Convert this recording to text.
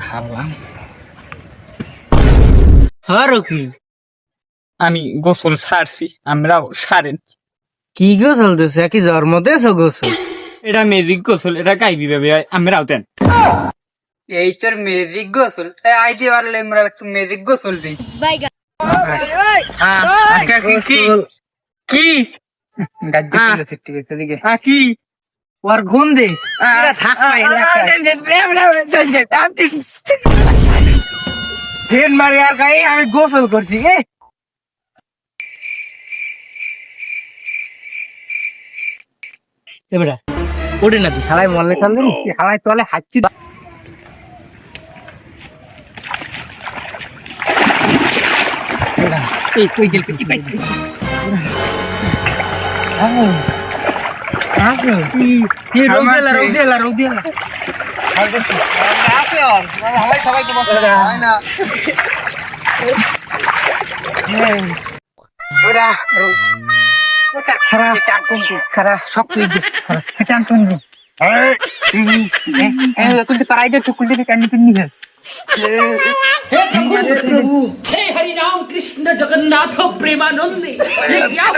হারলাম। কি আমি গোসল সারছি, আমরাও সারেন। কি গোসল দিছে কি জন্ম দিয়েছ গোসল? এটা ম্যাজিক গোসল, এটা গাইবি ভাবে আমরাও দেন। এই তোর ম্যাজিক গোসল আইতে পারলে আমরা একটু ম্যাজিক গোসল দিই। কি গাজ্জে ফেলে ঠিক আছে দিকে কি ওর ঘুম দে থাক ট্রেন মারি আর গাই আমি গোসল করছি এবারে ওঠে না তুই খালাই মরলে টানলে খালাই তলে হাঁচছি এই কই গেল কি পাই রৌদিয়ালা শক্ত পারাইদের চুকুল থেকে কান্নি পিন্নি हे हरि राम कृष्ण जगन्नाथ प्रेमानंदी ये क्या